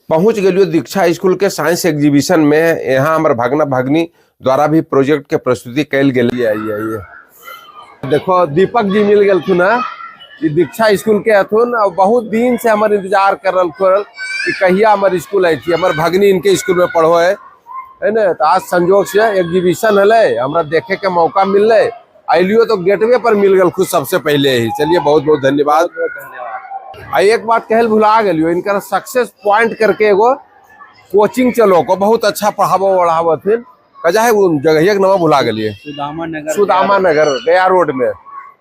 पहुंच गलियो दीक्षा स्कूल के science exhibition में। यहाँ हमारे भगना भगनी द्वारा भी प्रोजेक्ट के प्रस्तुति कैल गई। आइए देखो दीपक जी मिल गए ना, दीक्षा स्कूल के अथुन और बहुत दिन से हमारे इंतजार कर रहा कि कहिया हमारे स्कूल आई थी। हमारे भगनी इनके स्कूल में पढ़ो है ना। तो आज संजोग से एग्जीबिशन है, हमारा देखे के मौका मिल रहा है। आइलियो तो गेटवे पर मिल गल खुद सबसे पहले ही। चलिए बहुत बहुत धन्यवाद। एक बात कहल भुला गलियो, इनका सक्सेस पॉइंट करके एगो कोचिंग चलो को बहुत अच्छा पढ़ावो वढ़ावो थे। कजा है वो जगह एक नाम भुला गलिए, सुदामा नगर गया रोड में।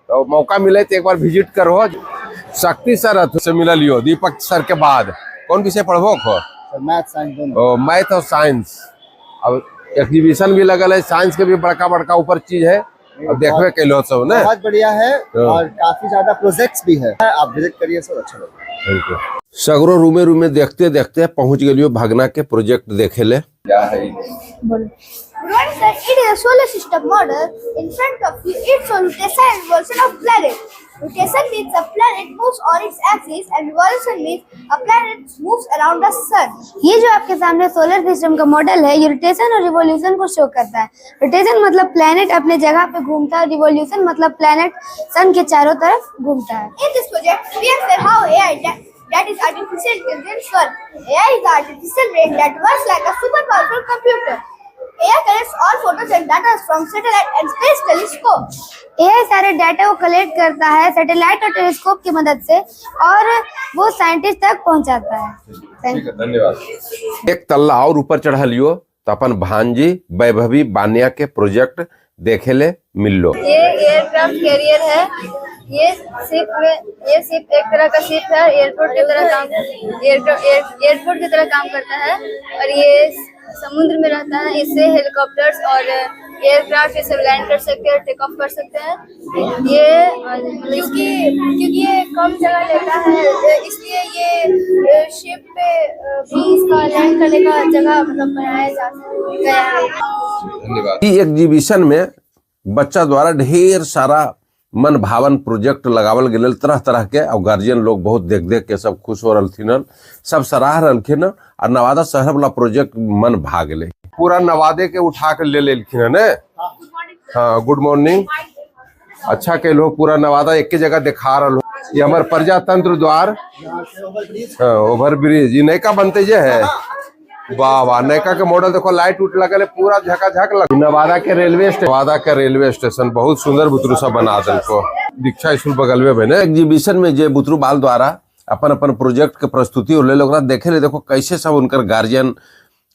तो मौका मिले तो एक बार विजिट करो। शक्ति सर से मिल लियो दीपक सर के बाद। कौन विषय पढ़बो खो? मैथ और साइंस। अब एग्जीबिशन भी लगल है, साइंस के भी बड़का बड़का ऊपर चीज है। अब देखवे के लो सब ना बहुत बढ़िया है और काफी ज्यादा प्रोजेक्ट्स भी है। आप विजिट करिए, सब अच्छा लगेगा। सगरो रूमे रूमे देखते देखते पहुंच गलियो भगना के प्रोजेक्ट देखे ले। क्या है? It is a solar system model. In front of you, it's a rotation and revolution of planet. Rotation means a planet moves on its axis, and revolution means a planet moves around the sun. ये जो आपके सामने solar system का model है, ये rotation और revolution को show करता है। रोटेशन मतलब प्लेनेट अपने जगह पे घूमता है, रिवॉल्यूशन मतलब प्लेनेट सन के चारों तरफ घूमता है। In this project, we explain how AI that is artificial intelligence works. AI is the artificial brain that works like a super powerful computer. AI collects all photos and data from satellite and space telescope. AI सारे data को collect करता है satellite और telescope की मदद से और वो साइंटिस्ट तक पहुंचाता है। ठीक है, धन्यवाद। एक तल्ला और ऊपर चढ़ा लियो तो अपन भांजी वैभवी बानिया के प्रोजेक्ट देखे ले मिल लो। ये एयरक्राफ्ट कैरियर है। ये शिप एक तरह का शिप है, एयरपोर्ट की तरह काम करता है और ये समुद्र में रहता है। इससे हेलीकॉप्टर्स और एयरक्राफ्ट इसे लैंड कर सकते हैं, टेक ऑफ कर सकते हैं। ये क्योंकि ये कम जगह लेता है, इसलिए ये शिप पे भी इसका लैंड करने का जगह मतलब बनाया जा गया है। धन्यवाद। एग्जीबिशन में बच्चा द्वारा ढेर सारा मन भावन प्रोजेक्ट लगावल गए तरह तरह के। और गार्जियन लोग बहुत देख देख के सब खुश हो रही, सब सराह रखिन। और नवादा शहर वाला प्रोजेक्ट मन भाग ले, पूरा नवादे के उठा के ले लेखिन ने। हाँ, गुड मॉर्निंग। अच्छा के लोग पूरा नवादा एक जगह दिखा रहा। ये हमारे प्रजातंत्र द्वार ओवर ब्रिज नई का बनते जे है। वाह वाह, नैका के मॉडल देखो, लाइट उट लगल है, पूरा झकाझक लग। नवादा के रेलवे स्टेशन बहुत सुंदर बुतरू सब बना दिलको। दीक्षा स्कूल बगल में ना एग्जीबिशन में जे बुतरू बाल द्वारा अपन अपन प्रोजेक्ट के प्रस्तुति ले लोग देखे ले। देखो कैसे सब उनकर गार्जियन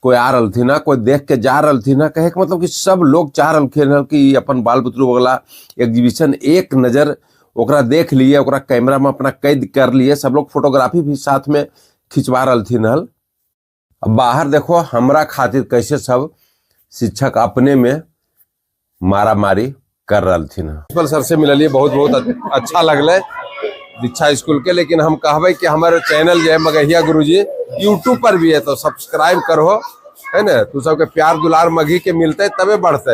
कोई आ रही थी ना, कोई देख के जा रही थी ना। कहे के मतलब कि सब लोग चाह रहे कि अपन बाल बुतरू वाला एग्जीबिशन एक नजर ओकरा देख लिए, ओकरा कैमरा में अपना कैद कर लिए। सब लोग फोटोग्राफी भी साथ में खिंचवा रही थी नल। अब बाहर देखो हमरा खातिर कैसे सब शिक्षक अपने में मारा मारी कर रही थी ना। प्रिंसिपल सर से मिललिए, बहुत बहुत अच्छा लगल दीक्षा स्कूल के। लेकिन हम कहबे कि हमारे चैनल जो है मगहिया गुरुजी यूट्यूब पर भी है, तो सब्सक्राइब करो है ना। तू सबके प्यार दुलार मघी के मिलते तबे बढ़ते।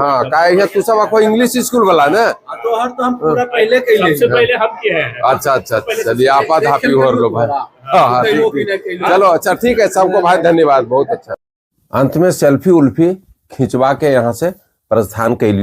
हाँ, का तू सब अखो इंग्लिश स्कूल वाला ना, तो हम पूरा पहले सबसे पहले हम किए हैं। अच्छा, चलिए आपा धापी हो लो भाई। हाँ, चलो अच्छा ठीक है, सबको भाई धन्यवाद, बहुत अच्छा। अंत में सेल्फी उल्फी खिंचवा के यहाँ से प्रस्थान कैलियो।